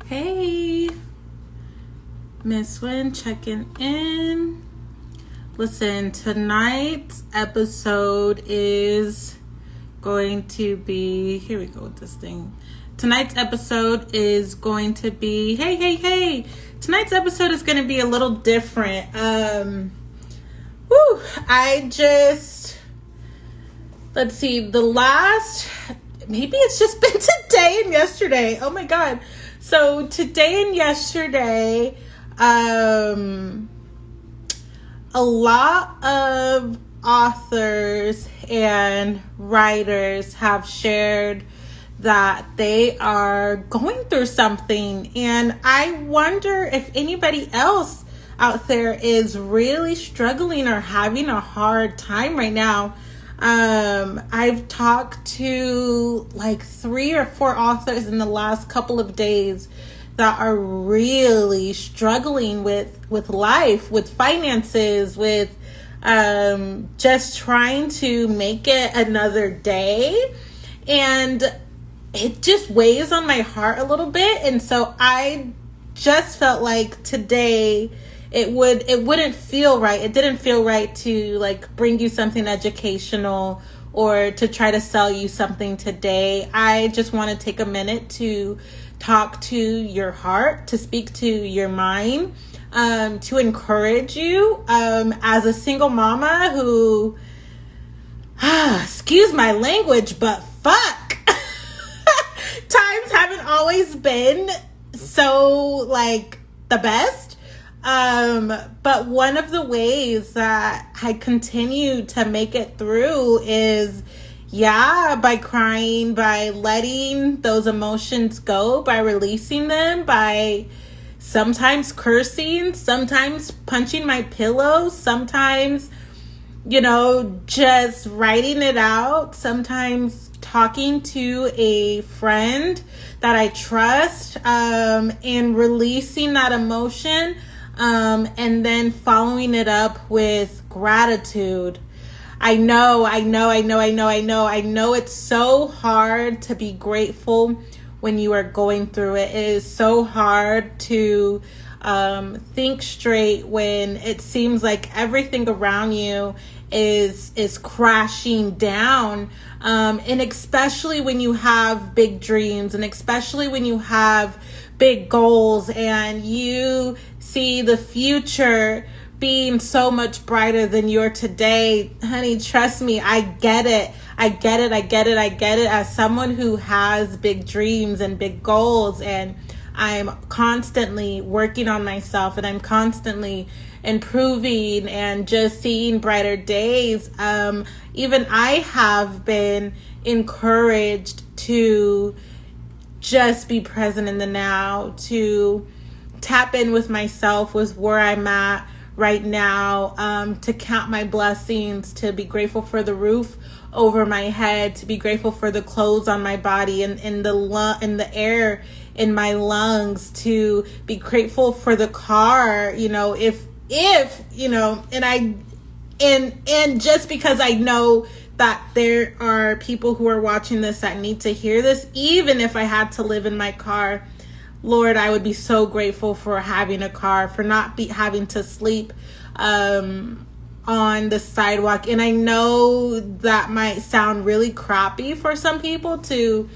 Hey, Miss Wynn checking in. Listen, tonight's episode is going to be, here we go with this thing. Tonight's episode is going to be, hey. Tonight's episode is going to be a little different. Let's see, maybe it's just been today and yesterday. Oh my God. So today and yesterday, a lot of authors and writers have shared that they are going through something. And I wonder if anybody else out there is really struggling or having a hard time right now. I've talked to like 3 or 4 authors in the last couple of days that are really struggling with life, with finances, with just trying to make it another day. And it just weighs on my heart a little bit. And so I just felt like today it wouldn't feel right. It didn't feel right to like bring you something educational or to try to sell you something today. I just want to take a minute to talk to your heart, to speak to your mind, to encourage you as a single mama who, excuse my language, but fuck, times haven't always been so like the best. But one of the ways that I continue to make it through is, by crying, by letting those emotions go, by releasing them, by sometimes cursing, sometimes punching my pillow, sometimes, just writing it out, sometimes talking to a friend that I trust, and releasing that emotion. And then following it up with gratitude. I know it's so hard to be grateful when you are going through it. It is so hard to think straight when it seems like everything around you is crashing down. And especially when you have big dreams, and especially when you have big goals and you see the future being so much brighter than your today. Honey, trust me, I get it. As someone who has big dreams and big goals, and I'm constantly working on myself, and I'm constantly improving and just seeing brighter days. Even I have been encouraged to just be present in the now, to tap in with myself, with where I'm at right now, to count my blessings, to be grateful for the roof over my head, to be grateful for the clothes on my body and in the air in my lungs, to be grateful for the car, if and just because I know that there are people who are watching this that need to hear this, even if I had to live in my car, Lord, I would be so grateful for having a car, for not having to sleep on the sidewalk. And I know that might sound really crappy for some people to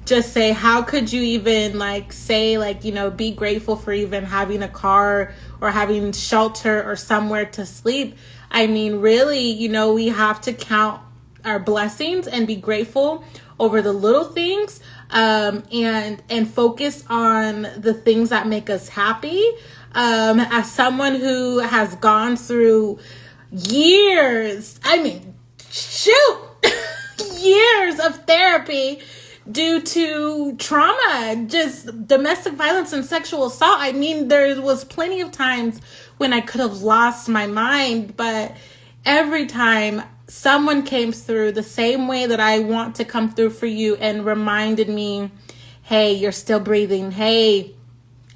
just say, how could you even be grateful for even having a car or having shelter or somewhere to sleep. I mean, really, we have to count our blessings and be grateful over the little things, and focus on the things that make us happy. As someone who has gone through years of therapy due to trauma, just domestic violence and sexual assault. I mean, there was plenty of times when I could have lost my mind, but every time someone came through the same way that I want to come through for you and reminded me, hey, you're still breathing. Hey,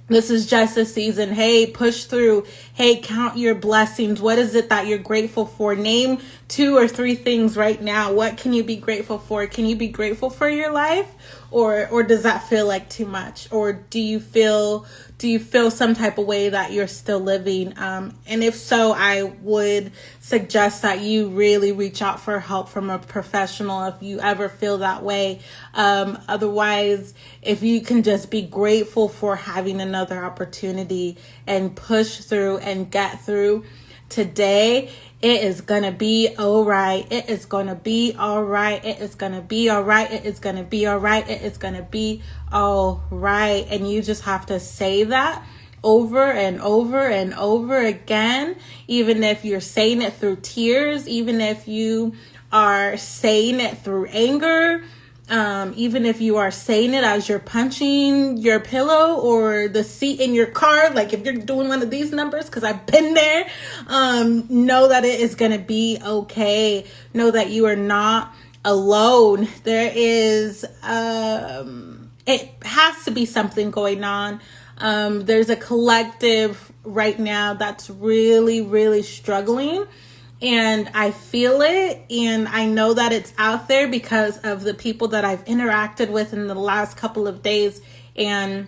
this is just a season. Hey, push through. Hey, count your blessings. What is it that you're grateful for? Name 2 or 3 things right now. What can you be grateful for? Can you be grateful for your life? or does that feel like too much? Or do you feel some type of way that you're still living? And if so, I would suggest that you really reach out for help from a professional if you ever feel that way. Otherwise, if you can just be grateful for having another opportunity and push through and get through today, it is gonna be all right. It is gonna be all right. It is gonna be all right. It is gonna be all right. It is gonna be all right. And you just have to say that over and over and over again, even if you're saying it through tears, even if you are saying it through anger, even if you are saying it as you're punching your pillow or the seat in your car, like if you're doing one of these numbers, because I've been there, know that it is going to be okay. Know that you are not alone. There is, it has to be something going on. There's a collective right now that's really, really struggling. And I feel it, and I know that it's out there because of the people that I've interacted with in the last couple of days. And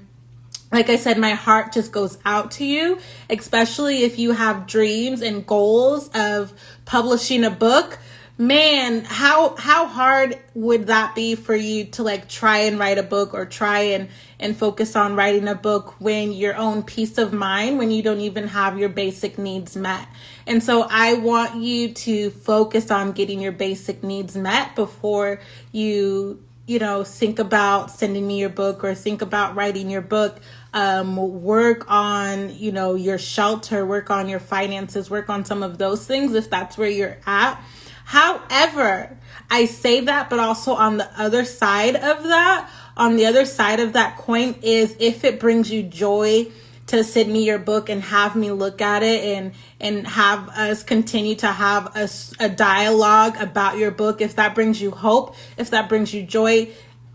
like I said, my heart just goes out to you, especially if you have dreams and goals of publishing a book. Man, how hard would that be for you to like try and write a book or try and focus on writing a book when your own peace of mind, when you don't even have your basic needs met? And so I want you to focus on getting your basic needs met before you think about sending me your book or think about writing your book. Work on, your shelter, work on your finances, work on some of those things if that's where you're at. However, I say that, but also on the other side of that coin is if it brings you joy to send me your book and have me look at it and have us continue to have a dialogue about your book. If that brings you hope, if that brings you joy,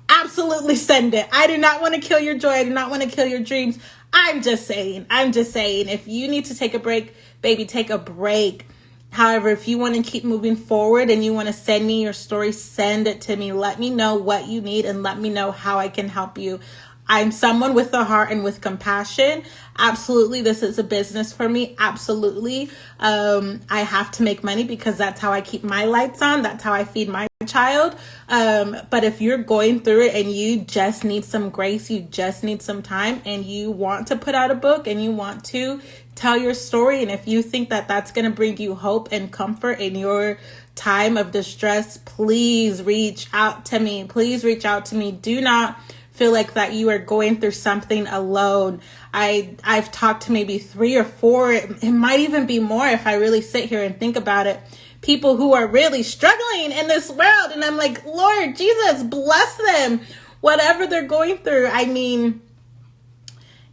absolutely send it. I do not want to kill your joy. I do not want to kill your dreams. I'm just saying, if you need to take a break, baby, take a break. However, if you want to keep moving forward and you want to send me your story, send it to me. Let me know what you need and let me know how I can help you. I'm someone with a heart and with compassion. Absolutely, this is a business for me. Absolutely. I have to make money because that's how I keep my lights on. That's how I feed my child. But if you're going through it and you just need some grace, you just need some time, and you want to put out a book and you want to tell your story, and if you think that that's going to bring you hope and comfort in your time of distress, please reach out to me. Please reach out to me. Do not feel like that you are going through something alone. I've talked to maybe 3 or 4, it might even be more if I really sit here and think about it, people who are really struggling in this world. And I'm like, Lord Jesus, bless them, whatever they're going through. I mean,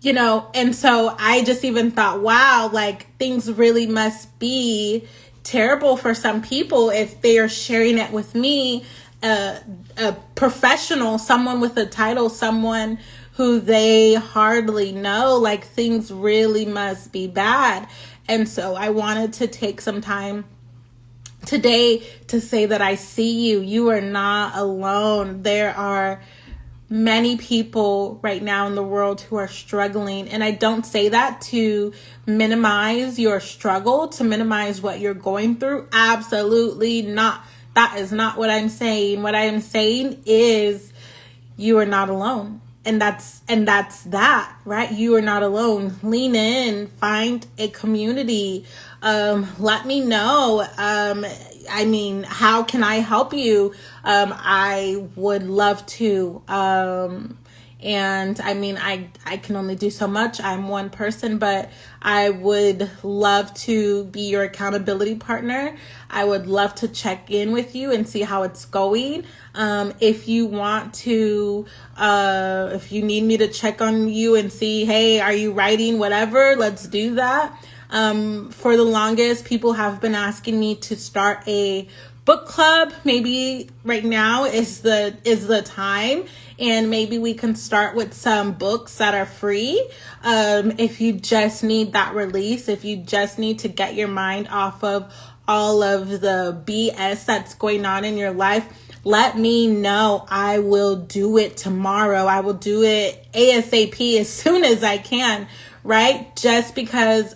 and so I just even thought, wow, like things really must be terrible for some people if they are sharing it with me, a professional, someone with a title, someone who they hardly know. Like things really must be bad. And so I wanted to take some time today to say that I see you. You are not alone. There are many people right now in the world who are struggling. And I don't say that to minimize your struggle, to minimize what you're going through. Absolutely not. That is not what I'm saying. What I am saying is you are not alone. And that's that, right? You are not alone. Lean in, find a community. Let me know. How can I help you? I would love to. I can only do so much. I'm one person, but I would love to be your accountability partner. I would love to check in with you and see how it's going. If you want to, if you need me to check on you and see, hey, are you writing, whatever, let's do that. For the longest, people have been asking me to start a book club. Maybe right now is the time, and maybe we can start with some books that are free. If you just need that release, if you just need to get your mind off of all of the BS that's going on in your life, let me know. I will do it tomorrow. I will do it ASAP as soon as I can, right? Just because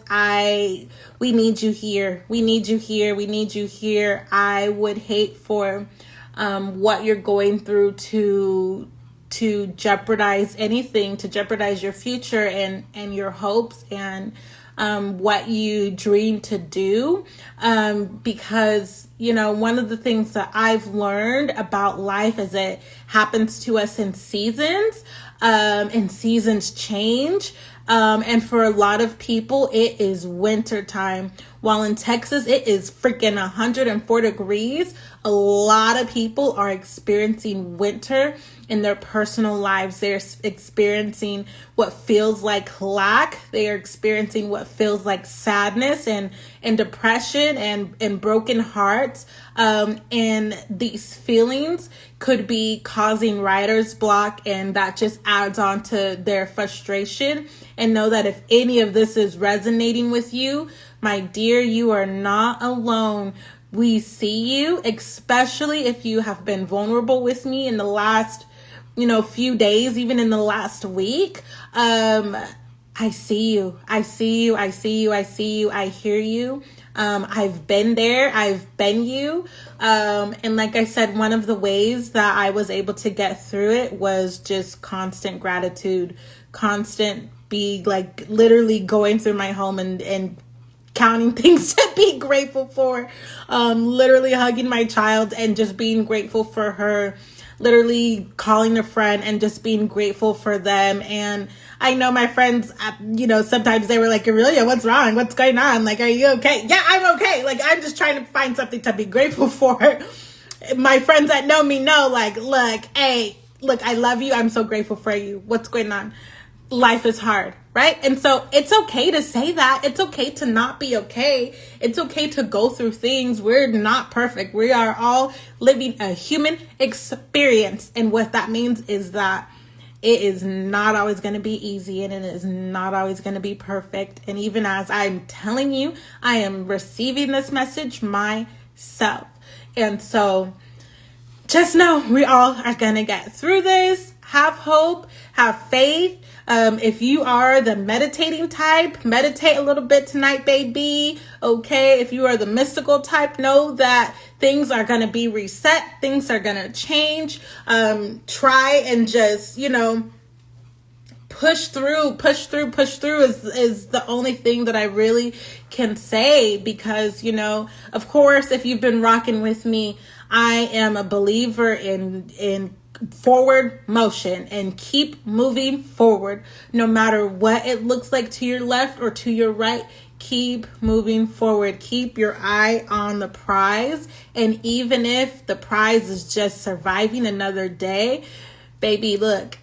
we need you here. We need you here. We need you here. I would hate for what you're going through to jeopardize anything, to jeopardize your future and your hopes and what you dream to do. Because, one of the things that I've learned about life is it happens to us in seasons, and seasons change. And for a lot of people, it is winter time. While in Texas, it is freaking 104 degrees. A lot of people are experiencing winter in their personal lives. They're experiencing what feels like lack. They are experiencing what feels like sadness and depression and broken hearts. And these feelings could be causing writer's block, and that just adds on to their frustration. And know that if any of this is resonating with you, my dear, you are not alone. We see you, especially if you have been vulnerable with me in the last, few days, even in the last week. I see you. I see you. I see you. I see you. I hear you. I've been there. I've been you. And like I said, one of the ways that I was able to get through it was just constant gratitude, be like literally going through my home and counting things to be grateful for, literally hugging my child and just being grateful for her, literally calling a friend and just being grateful for them. And I know my friends, sometimes they were like, Aurelia, what's wrong? What's going on? Like, are you okay? Yeah, I'm okay. Like, I'm just trying to find something to be grateful for. My friends that know me know, like, look, I love you. I'm so grateful for you. What's going on? Life is hard, right? And so it's okay to say that. It's okay to not be okay. It's okay to go through things. We're not perfect. We are all living a human experience. And what that means is that it is not always going to be easy, and it is not always going to be perfect. And even as I'm telling you, I am receiving this message myself. And so just know we all are going to get through this. Have hope, have faith. If you are the meditating type, meditate a little bit tonight, baby. Okay. If you are the mystical type, know that things are going to be reset. Things are going to change. Try and just, push through is the only thing that I really can say, because, of course, if you've been rocking with me, I am a believer in forward motion, and keep moving forward no matter what it looks like to your left or to your right. Keep moving forward. Keep your eye on the prize. And even if the prize is just surviving another day, baby, look,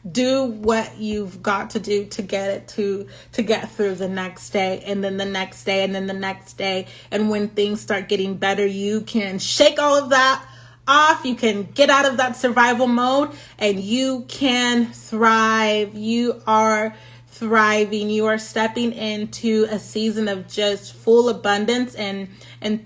do what you've got to do to get through the next day, and then the next day, and then the next day. And when things start getting better, you can shake all of that off. You can get out of that survival mode, and you can thrive. You are thriving. You are stepping into a season of just full abundance and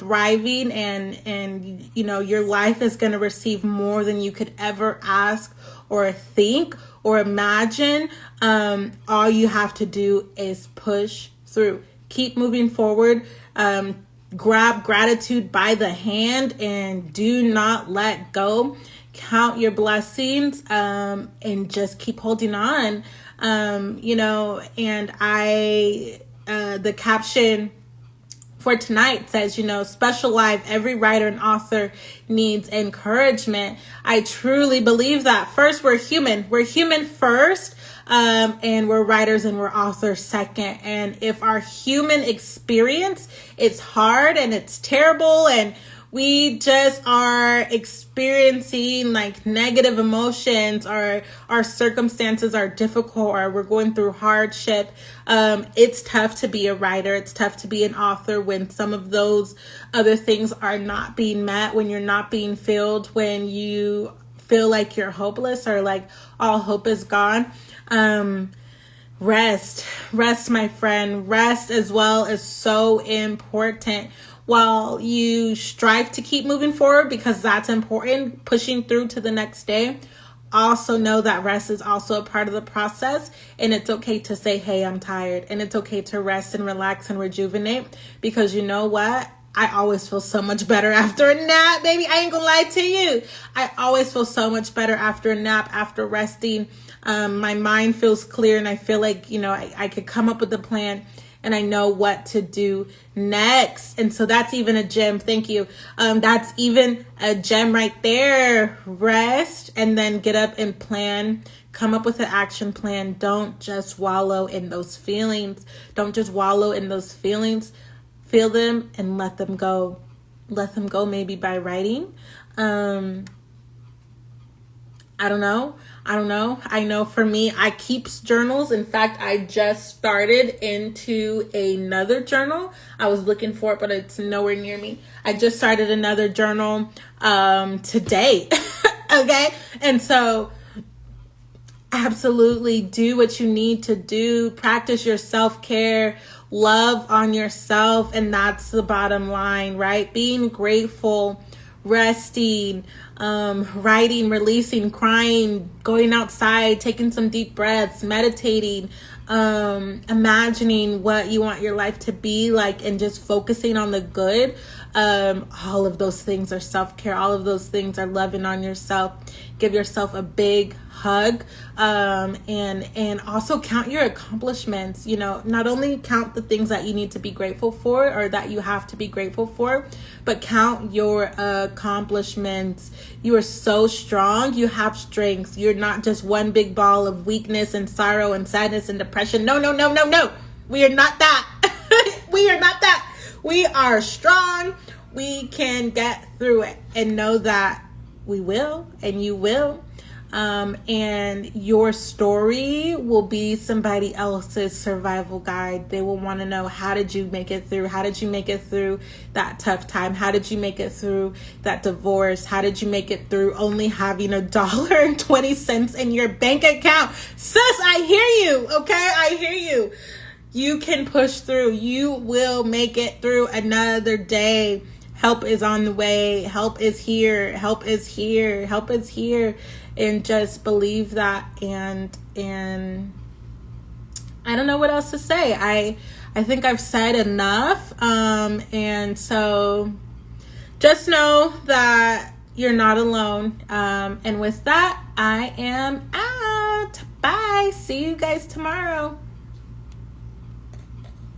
thriving, and your life is going to receive more than you could ever ask or think or imagine. All you have to do is push through. Keep moving forward. Grab gratitude by the hand and do not let go. Count your blessings, and just keep holding on. And the caption for tonight says, special life, every writer and author needs encouragement. I truly believe that. First, we're human. We're human first. And we're writers and we're authors second. And if our human experience is hard and it's terrible, and we just are experiencing like negative emotions, or our circumstances are difficult, or we're going through hardship, it's tough to be a writer. It's tough to be an author when some of those other things are not being met, when you're not being filled, when you feel like you're hopeless or like all hope is gone. Rest, my friend. Rest as well is so important. while you strive to keep moving forward, because that's important, pushing through to the next day. Also know that rest is also a part of the process, and it's okay to say, hey, I'm tired, and it's okay to rest and relax and rejuvenate, because you know what? I always feel so much better after a nap, baby. I ain't gonna lie to you. I always feel so much better after a nap, after resting. My mind feels clear, and I feel like, I could come up with a plan, and I know what to do next. And so that's even a gem. Thank you. That's even a gem right there. Rest, and then get up and plan. Come up with an action plan. Don't just wallow in those feelings. Don't just wallow in those feelings. Feel them and let them go. Let them go, maybe by writing. I don't know. I know for me, I keep journals. In fact, I just started into another journal. I was looking for it, but it's nowhere near me. I just started another journal today. Okay? And so absolutely do what you need to do. Practice your self-care. Love on yourself. And that's the bottom line, right? Being grateful, resting, writing, releasing, crying, going outside, taking some deep breaths, meditating, imagining what you want your life to be like, and just focusing on the good. All of those things are self-care. All of those things are loving on yourself. Give yourself a big hug, and also count your accomplishments. Not only count the things that you need to be grateful for, or that you have to be grateful for, but count your accomplishments. You are so strong. You have strengths. You're not just one big ball of weakness and sorrow and sadness and depression. No. We are not that. We are not that. We are strong. We can get through it, and know that we will, and you will. And your story will be somebody else's survival guide. They will want to know, how did you make it through? How did you make it through that tough time? How did you make it through that divorce? How did you make it through only having $1.20 in your bank account? Sis, I hear you. Okay. I hear you. You can push through. You will make it through another day. Help is on the way. Help is here. Help is here. Help is here. And just believe that. And I don't know what else to say. I think I've said enough. And so just know that you're not alone. And with that, I am out. Bye. See you guys tomorrow.